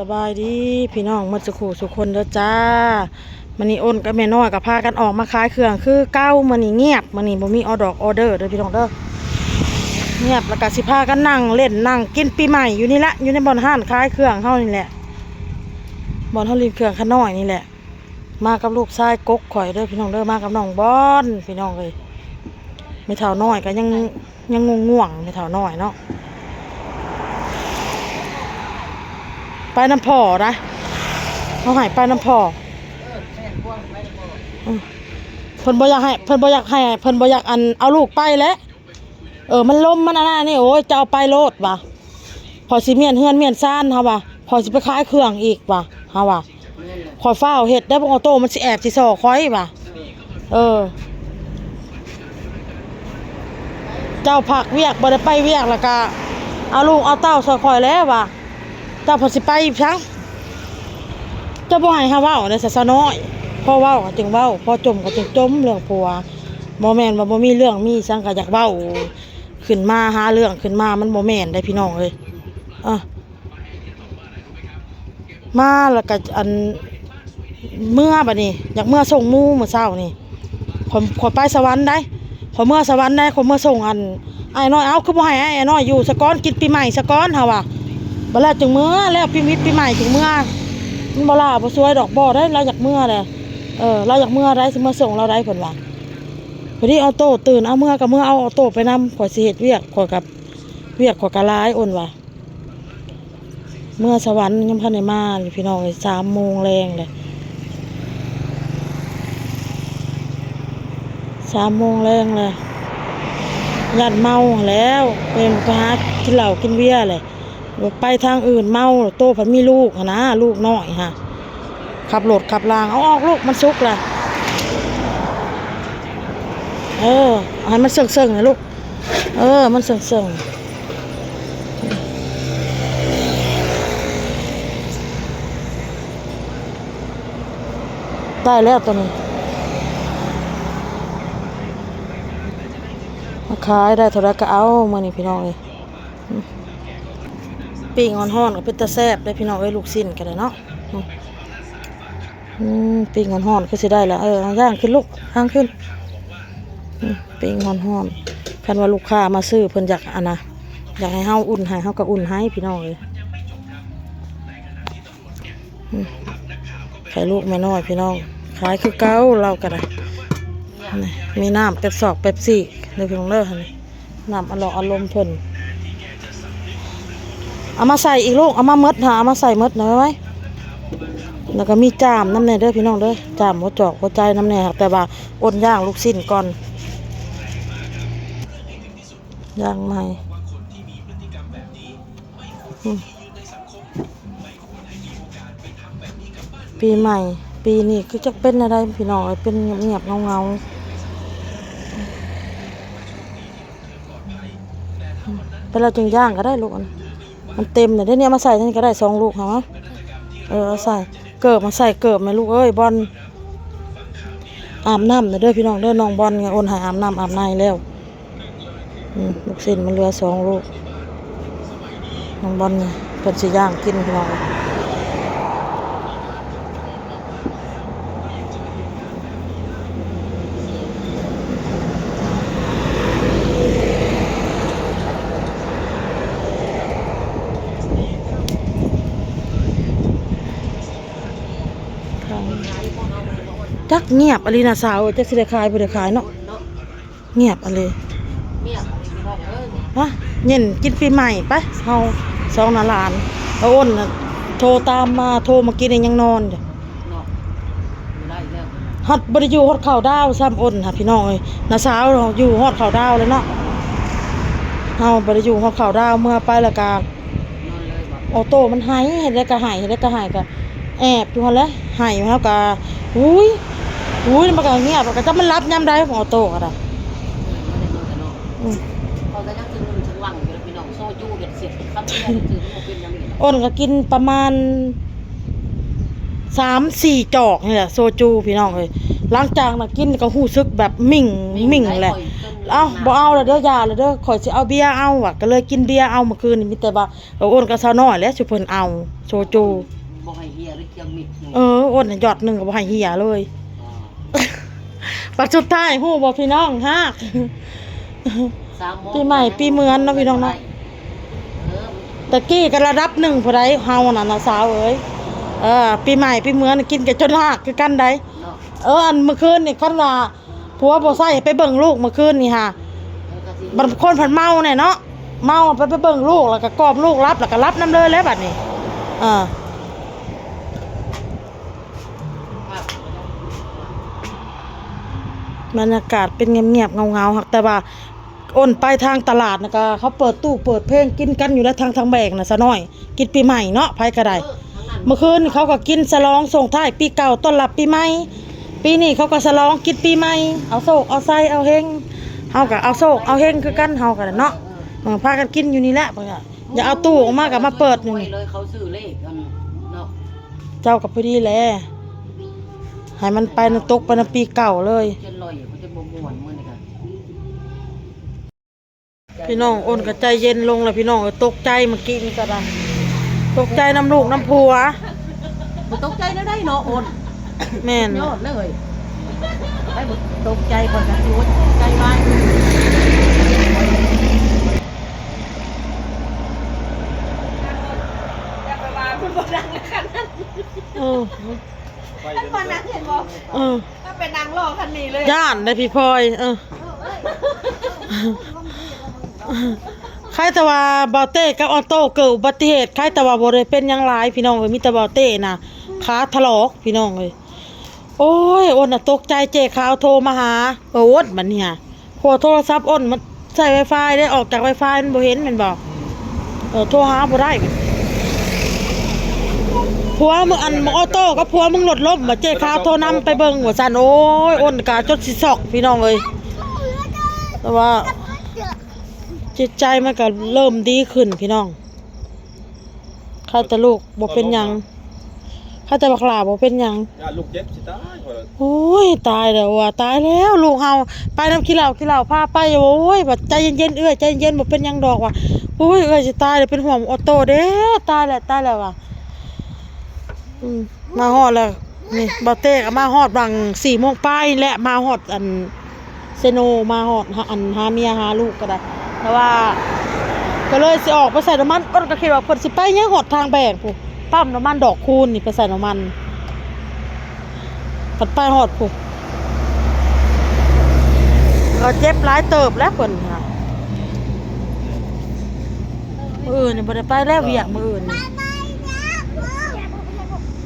สบายดีพี่น้องหมดสุขุสุขคนเด้อจ้ามันนี่อ้นกับแม่น้อยกับพากันออกมาขายเครื่องคือเก้ามันนี่เงียบมันนี่บ่มีออเดอร์เด้อพี่น้องเด้อเงียบแล้วก็สิพากันนั่งเล่นนั่งกินปีใหม่อยู่นี่ละอยู่ในบ่อนห้านขายเครื่องเฮานี่แหละบ่อนเฮาลินเครื่องขน้อยนี่แหละมากับลูกชายกกข่อยเด้อพี่น้องเด้อมากับน้องบอนพี่น้องเอ้ยไม่เท่าน้อยก็ยังง่วงไม่เท่าน้อยเนาะไปน้ำพ่อนะเขาหายไปน้ำพ่อเพิ่นบ่อยากให้เพิ่นบ่อยากอันเอาลูกไปแล้วมันล้มมันอันนั้นนี่โอ้ยจะเอาไปโลดว่ะพอสิเมียนเฮือนเมียนซ่านเฮาว่ะพอสิไปขายเครื่องอีกว่ะเฮาว่ะขอยฟ้าวเฮ็ดได้บ่ออโต้มันสิแอบสิซอข่อยว่ะเจ้าผักเวียกบ่ได้ไปเวียกแล้วก็เอาลูกเอาเต้าซอยข่อยแล้วว่ะเจ้าพอสิไปอีกครั้งเจ้าบ่ให้เฮาเว้าได้ซะน้อยพ่อเว้าก็จึงเว้าพ่อจมก็จึงจมเรื่องผัวบ่แม่นว่าบ่มีเรื่องมีสังก็อยากเว้าขึ้นมาหาเรื่องขึ้นมามันบ่แม่นได้พี่น้องเอ้ยมาแล้วก็อันเมื่อบัดนี้อยากเมื่อส่งหมู่มื้อเช้านี่ขอไปสวรรค์ได้ขอเมื่อสวรรค์ได้ขอเมื่อส่งอันไอ้น้อยเอาคือบ่ให้ไอ้น้อยอยู่สะก้อนกินปีใหม่สะก้อนเฮาว่ะบ่แล้วจึงเมื่อแล้วปีใหม่จึงเมื่อมันบ่ล่ะบ่สวยดอกบ่ได้เราอยากเมื่อแหละเราอยากเมื่อได้สิมาส่งเราได้เพิ่นว่าพอดีออโต้ตื่นเอาเมื่อกับเมื่อเอาออโต้ไปนำข่อยสิเฮ็ดเวียกข่อยกับเวียกข่อยก็หลายอ้นว่ะเมื่อสวรรค์ยังพันได้มาพี่น้อง3 โมงแรงเลย3 โมงแรงเลยยันเมาแล้วเป็นไปหากินเหล้ากินเบียร์เลยไปทางอื่นเมาโตผันมีลูกนะลูกน้อยฮะขับรถขับรางเอาออกลูกมันซุกล่ะให้มันเสื่องๆนะลูกมันเสื่องได้แล้วตัวนี้มาขายได้เท่าไรก็เอามานี่พี่น้องเลยปิ้งห่อนๆก็เป็นตะแซ่บได้พี่น้องลูกชิ้นกันเลยเนาะปิ้งห่อนๆก็สิได้แล้วย่างขึ้นลูกย่างขึ้นปิ้งห่อนๆคันว่าลูกค้ามาซื้อเพิ่นอยากอยากให้เฮาอุ่นให้เฮาก็อุ่นให้พี่น้องเลยไข่ลูกแม่น้อยพี่น้องขายคือเก้าเราก็ได้มีน้ำเป๊ปซี่เลยพี่น้องเด้อน้ำอารมณ์เพิ่นเอามาใส่อีกลูกเอามาเอามาใส่หน่อยไว้แล้วก็มีจามน้ำแน่เด้อพี่น้องเด้อจามหัวจอกหัวใจน้ำแน่แต่ว่าอ้นย่างลูกชิ้นก่อนย่างใหม่ปีใหม่ปีนี้คือจะเป็นอะไรพี่น้องเป็นเงียบเงาไปเราจึงย่างก็ได้ลูกมันเต็มเลยได้เนี่ยมาใส่นี่ก็ได้2 ลูกเหรอเอาใส่เกิบมาใส่เกิบไหมลูกบอลอาบน้ำเด้อพี่น้องเด้อน้องบอลไงอ้นหายอาบน้ำอาบในแล้วลูกชิ้นมันเหลือ2 ลูกน้องบอลเนี่ยเป็นสีย่างกินพี่น้องจักเงียบอะไรนะสาวจะสิได้ขายบ่ได้ขายเนาะเงียบอะไรฮะเย็นกินปีใหม่ไปเฮา2 หลานแล้วอ้นโทรตามมาโทรมากินยังนอนอยู่ฮอดบ่ได้อยู่ฮอดข้าวดาวซ้ำอ้นค่ะพี่น้องน้าสาวอยู่ฮอดข้าวดาวเลยเนาะเฮาบ่ได้อยู่ฮอดข้าวดาวเมื่อไปแล้วก็ออโต้มันหายเฮ็ดได้ก็หายก็แอบอยู่หั่นแหละหายแล้วก็อุ้ยมันก็เงียบก็จะมันรับยามใดของออโต้ก็ได้เขาจะนั่งถึงหวังอยู่แล้วพี่น้องโซจูเด็ดเสียบคำที่เราถือมันเป็นยังไงอ้นก็กินประมาณ3-4 จอกนี่แหละโซจูพี่น้อง หลังจากน่ะกินก็รู้สึกแบบมิ่งแหละเอ้าบ่เอาแล้วเด้อยาแล้วเด้อข่อยสิเอาเบียร์เอาว่ะก็เลยกินเบียร์เอาเมื่อคืนนี่มีแต่ว่าอ้นกับสาวน้อยแล้วสิเพิ่นเอาโซจู บ่ให้เฮียหรือเกี่ยวมิดหนึ่ง อ้นน่ะหยอดหนึงก็บ่ให้เหียเลยปัจจุท้ายฮู้บ่พี่น้องฮะ 3 โมง ปีใหม่ปีเหมือนเนาะพี่น้องเนาะตะกี้ก็ระดับหนึ่งผู้ใดเฮาน่ะนะสาวเอ้ยปีใหม่ปีเหมือนกินกันจนลากคือกันใด เนาะ อันเมื่อคืนนี่คันว่าผัวบ่ใส่ไปเบิ่งลูกเมื่อคืนนี่ฮะบางคนเพิ่นเมาแน่เนาะเมาไปเบิ่งลูกแล้วก็กอบลูกรับแล้วก็รับนำเลยแล้วบัดนี้บรรยากาศเป็นเงียบๆเงาๆครับแต่ว่าอ้นไปทางตลาดนะก็เขาเปิดตู้เปิดเพลงกินกันอยู่แล้วทางแบกน่ะซะหน่อยกินปีใหม่เนาะไผก็ได้เมื่อคืนเขาก็กินฉลองส่งท้ายปีเก่าต้อนรับปีใหม่ปีนี้เขาก็ฉลองกินปีใหม่เอาโศกเอาไส้เอาเฮงเฮาก็เอาโศกเอาเฮงคือกันเฮาก็เนาะพากันกินอยู่นี่แหละอย่าเอาตู้ออกมาก็มาเปิดนี่ เลยเขาซื้อเลขกันเนาะ เจ้ากับพอดีแหละให้มันไปตกไปในปีเก่าเลย จะลอยเขาจะบ่ม่วนมื้อนี้กัน พี่น้องอ้นก็ใจเย็นลงแล้วพี่น้องตกใจเมื่อกี้นี่ก็ได้ตกใจน้ำลูกน้ำผัว บ่ตกใจได้เนาะโอน แม่น ยอดเลยไปบ่ตกใจก่อนจะสิใจไว้ เออ คนนั้นเห็นบอก ก็เป็นนางรอคันนี้เลย ย่านได้พี่พลอยใครแต่ว่าบอเต้กับออโต้เกิดอุบัติเหตุใครแต่ว่าบ่ได้เป็นหยังหลายพี่น้องเอ้ยมีแต่บอเต้น่ะขาถลอกพี่น้องเอ้ยโอ้ยอ้นน่ะตกใจเจ๊ขาวโทรมาหาอ้นบัดเนี่ยหัวโทรศัพท์อ้นมันใช้ Wi-Fi ได้ออกจาก Wi-Fi มันบ่เห็นแม่นบ่โทรหาบ่ได้ผัวมึงอันมึงออโต้กับผัวมึงรถล้มเจ๊ขาวโทรนำไปเบิ่งว่าซั่นโอ้ยอ้นกะจนสิซอกพี่น้องเอ้ยแต่ว่าจิตใจมันก็เริ่มดีขึ้นพี่น้องข้าแต่ลูกบ่เป็นหยังข้าแต่บักหลาบ่เป็นหยัง อย่าลูกเจ็บสิตายพอแล้ว โอ้ยตายแล้วว่ะตายแล้วลูกเฮาไปน้ำขี้เหล้าพาไปโอ้ยแบบใจเย็นๆใจเย็นบ่เป็นหยังดอกว่ะโอ้ยสิตายแล้วเป็นห่วงออโต้เด้ตายแล้วว่ะมาฮอดแล้วนี่บ่เต้ก็มาฮอดบัง 4:00 นปลายและมาฮอดอันเซโนมาฮอดอันหาเมียหาลูกก็ได้แต่ว่าก็เลยสิออกไปใส่น้ำมันอ้นก็คิดว่าเพิ่นสิไปยังฮอดทางแบกพุปั๊มน้ำมันดอกคูณนี่ไปใส่น้ำมันปัดไปฮอดพุก็เจ็บหลายเติบแล้วเพิ่นค่ะมื้ออื่นนี่บ่ได้ไปแล้วเวียกมื้ออื่นนี่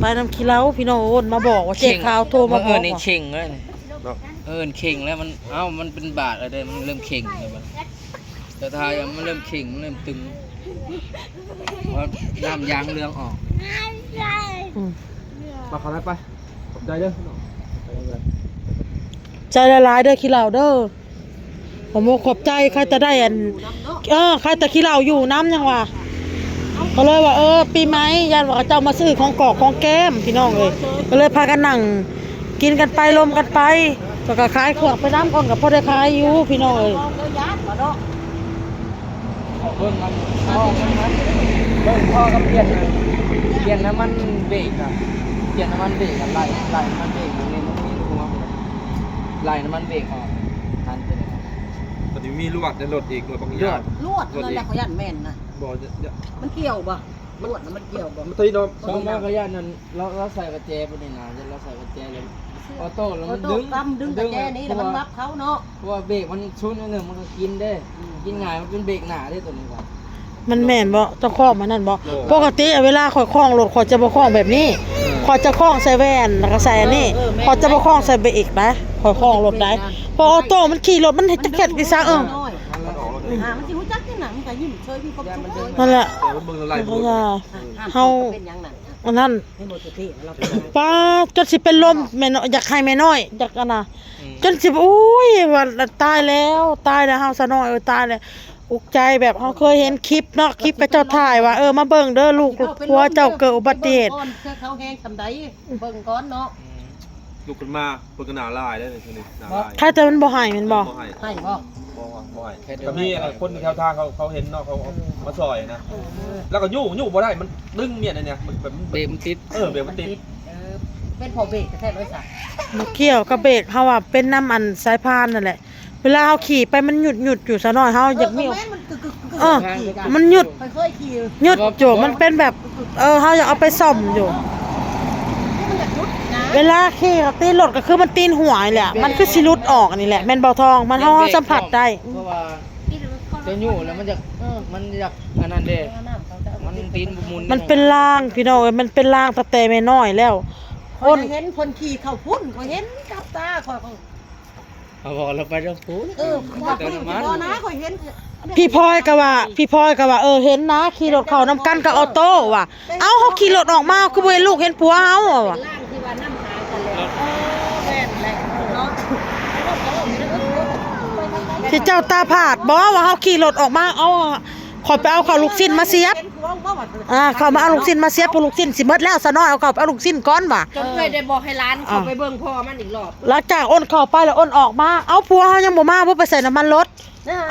ไปน้ำขี้เหล้าพี่น้องโอนมาบอกว่าเจ๊ขาวโทรมาบอก นี่ ว่า เข่งเลยนี่เข่งแล้วมันมันเป็นบาดอะไรมันเริ่มเข่งเลยมันแต่ทายมันเริ่มเข่งมันเริ่มตึงเพราะน้ำยางเรืองออก อืม มาขอได้ไปขอบใจเด้อ ใจละลายเด้อขี้เหล้าเด้อผมบ่ขอบใจใครจะได้อันใครแต่ขี้เหล้าอยู่น้ำยังว่าก็เลยว่าปีใหม่ยันว่าเจ้ามาซื้อของกอกของแก้มพี่น้องเอ้ยก็เลยพากันนั่งกินกันไปลมกันไปแล้วก็ขายเครื่องไปน้ำก่อนกับพ่อได้ขายอยู่พี่น้องเอ้ย เบิ่งมันพ่อมันนะเบิ่งพ่อก็เปลี่ยนน้ำมันเบรกอะเปลี่ยนน้ำมันเบรกอะไล่น้ำมันเบรกมันนี่มันมีหัวไล่น้ำมันเบรกออกทันไปเลย ตอนนี้มีลวดในรถอีกรถบางอย่าง ลวดนั่นแหละเขายันแม่นนะ บ่จะ มันเกี่ยวบ่ลวดน่ะมันเกี่ยวบ่ มันตอนนี้เรา ช่องแม่ก็ย่านนั้นเราใส่กระแจไปในน้ำเราใส่กระแจเลยออโต้แล้ว โอ้ มัน โตกำดึงกระแจนี้แล้วมันวับเขาเนาะ เพราะว่าเบรกมันชุนนิดนึงมันก็กินได้กินง่ายมันเป็นเบรกหนาได้ตัวนี้ครับ มันแม่นบ่ต้องคล้องมันนั่นบ่ปกติเวลาข่อยคล้องรถข่อยจะบ่คล้องแบบนี้ข่อยจะคล้องใส่แว่นแล้วก็ใส่อันนี้ข่อยจะบ่คล้องใส่เบรกนะข่อยคล้องรถได้พอออโต้มันขี่รถมันเฮ็ดจักเก็ดอีซักมันสิฮู้จักที่หนังก็ยิ้มเฉยมีความสุข นั่นแหละ แต่มันเบิ่งอะไร เพ บ่ ราะว่า เฮาเป็นหยังน่ะ อันนั้น ให้หมดสติเรา ป้าจนสิเป็นลมแม่น้อยอยากให้แม่น้อยอยากอันน่ะจนสิโอ้ยว่าตายแล้วเฮาซะน้อยตายแล้วอุกใจแบบเฮาเคยเห็นคลิปเนาะคลิปกระเจ้าถ่ายว่ามาเบิ่งเด้อลูกผัวเจ้าเกิดอุบัติเหตุ เขาแห้งทำใดเบิ่งก่อนเนาะ ลุกขึ้นมาเพิ่นก็หน้าลายได้เลยทีนี้หน้าลาย ใครแต่มันบ่ให้แม่นบ่ ให้ ให้บ่ บ่ให้ก็มีคนแถวทางเขาเห็นเนาะเขามาซอยนะแล้วก็ยู่บ่ได้มันดึงเมียนเนี่ยมันแบบ เบรกมันติด เบรกมันติด เป็นพอเบรกแท้ๆเลยสัก มาเกี่ยวกับเบรกเฮาว่าเป็นน้ำอันสายพานนั่นแหละเวลาเฮาขี่ไปมันหยุดอยู่ซะหน่อยเฮาอยากมี แม่นมันกึกๆ เออมันหยุด เคยขี่ หยุดโจมันเป็นแบบเฮาอยากเอาไปซ่อมอยู่ มันอยากยุดนะ เวลาขี่เขาตีนรถก็คือมันตีนหัวนี่แหละมันคือสิหลุดออกนี่แหละแม่นเบาทองมันเฮาสัมผัสได้ เพราะว่าจะอยู่แล้วมันจะอันนั้นเด้มันตีนหมุน มันเป็นรางพี่น้องเอ้ยมันเป็นรางตั้งแต่ไม่น้อยแล้ว คนเห็นคนขี่เข้าพุ่นก็เห็นกับตาคอย เอาบอกเราไปเรื่องพูด ว่าคนอยู่บ่นะคอยเห็น พี่พลอยก็ว่าเห็นนะขี่รถเข้านำกันกับออโต้ว่ะเอ้าเฮาขี่รถออกมาคือบ่เห็นลูกเห็นผัวเฮาว่ะ ล่างที่ว่าน้ำหากันแล้วแม่นแหละเนาะ ที่เจ้าตาผาดบ่ว่าเฮาขี่รถออกมาเอาขอยไปเอาข้าวลูกชิ้นมาเสียบเขามาเอาลูกชิ้นมาเสียบพวกลูกชิ้นสิหมดแล้วซะน้อยเอาเข้าไปเอาลูกชิ้นก่อนว่ะ จนเคยได้บอกให้ร้านเขาไปเบิ่งพ่อมันอีกรอบ หลังจากอ้นเข้าไปแล้วอ้นออกมาเอาผัวเฮายังบ่มาบ่ไปใส่น้ำมันรถ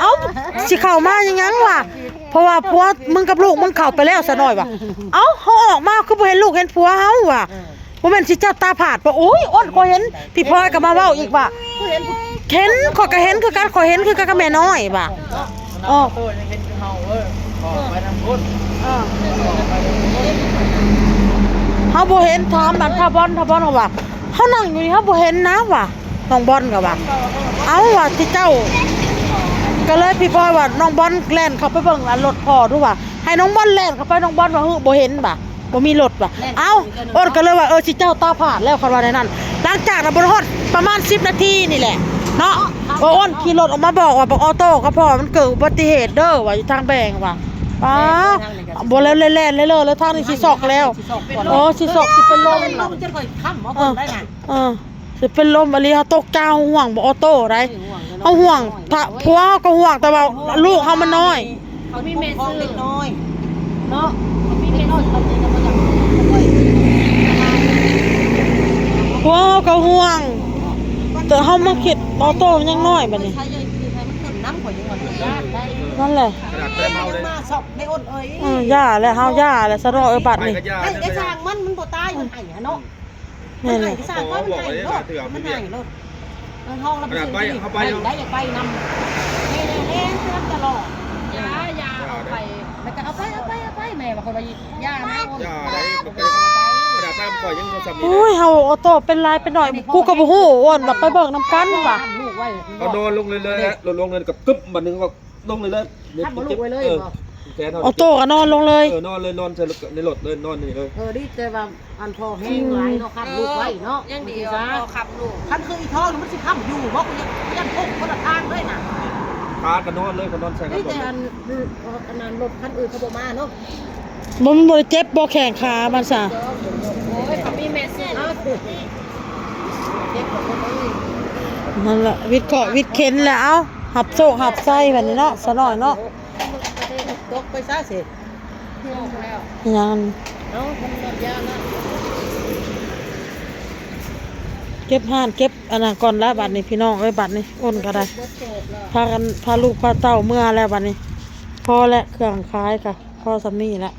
เอ้าสิเข้ามายังว่ะเพราะว่าผัวมึงกับลูกมึงเข้าไปแล้วซะน้อยว่ะเอ้าเฮาออกมาคือบ่เห็นลูกเห็นผัวเฮาว่ะบ่แม่นสิเจ้าตาผาดบ่โอ้ยอ้นก็เห็นพี่พลอยก็มาเว้าอีกว่าเห็นข้อยก็เห็นคือกันข้อยเห็นคือกันกับแม่น้อยว่ะ อ๋อโตยังเห็นเฮาออกไปทางพุทธ เฮาบ่เห็นถามมันถ้าบอลเขาว่าเฮานั่งอยู่นี่เฮาบ่เห็นนะว่ะน้องบอลก็ว่าเอ้าว่าที่เจ้าก็เลยพี่พลอยว่าน้องบอลแล่นเข้าไปเบิ่งอันรถพ่อดูว่าให้น้องบอลแล่นเข้าไปน้องบอลว่าบ่เห็นบ่บ่มีรถว่ะเอ้าอ้นก็เลยว่าสิเจ้าตาผาดแล้วคันว่าในนั้นหลังจากนั้นบ่ฮอดประมาณ10นาทีนี่แหละเนาะว่าอ้นขี่รถออกมาบอกว่าบอกออโต้ก็พอมันเกิดอุบัติเหตุเด้อว่าอยู่ทางแบงว่ะป้าบ่แล้วแล่นเลยแล้วทางนี้สิซอกแล้วโอ้สิซอกสิเป็นลม ลมจะค่อยค้ำเอาคนได้น่ะ สิเป็นลมอะไรเฮาตกเจ้าห่วงบ่ออโต้ได้เฮาห่วงถ้าผัวเฮาก็ห่วงแต่ว่าลูกเฮามันน้อย เขามีเมสเล็กน้อยเนาะเขามีเมสน้อยเขาจะบ่อยาก ผัวเฮาก็ห่วงแต่เฮามาคิดออโต้มันยังน้อยบัดนี้ ใช้ยังคือให้มันขึ้นน้ำกว่ายังว่าย่านได้ นั่นแหละ ขนาดไปเมาเลย มาสอบในอ้นเอ้ย ย่าแล้วเฮาย่าแล้วซะเนาะบัด ไป นี้ กับยา ได้สร้างมันบ่ตายมันให้เนาะ นี่นแหละ สร้างก็มันให้รถมันให้รถมันห้องแล้วไปได้อย่าไปนำนี่แน่ๆรับตลอดยาเอาไปแล้วก็เอาไปแม่ว่าคนว่ายานะ ยาได้ก็ไปขนาดน้ำก่อยยังโทรศัพท์ โอ้ยเฮาออโต้เป็นลายเป็นหน่อยกูก็บ่ฮู้อ้วนว่าไปเบิ่งนํกันว่ะ ลูกไว้ เขานอนลงเลยนะลงเลยกับกึ๊บบัดนึงก็ลงเลยเลยแกนอน ออโต้ก็นอนลงเลย นอนเลยนอนในรถเลยนอนนี่เลย ดิแต่ว่าอันพอแห้งหลายเนาะคันลูกไว้เนาะ ยังดีพอขับลูก คันคืออีท้องมันสิค้ำอยู่เพราะยังพุ่งคนละทางเลยน่ะ พากันนอนเลยคนนอนใส่กัน นี่ ก่อ แต่ น อันนั้นรถคันอื่นเขาบ่มาเนาะ มันบ่ได้เจ็บบ่แข้งขามันซะ โอ้ยเขามีเมสเซจ เจ็บกับคนอื่น นั่นแหละวิทย์เกาะวิทย์เข็นแล้วเอาหับโซกหับไส้แบบนี้เนาะซะหน่อยเนาะ ตกไปซะสิ แล้ว ยัง เนาะทำแบบยานะ เก็บห่านเก็บอันนั้นก่อนแล้วบัดนี้พี่น้องเอ้ยบัดนี้อ้นก็ได้พาลูกพาเต้าเมื่อแล้วบัดนี้พอแล้วเครื่องคล้ายค่ะพอสำนี่แล้ว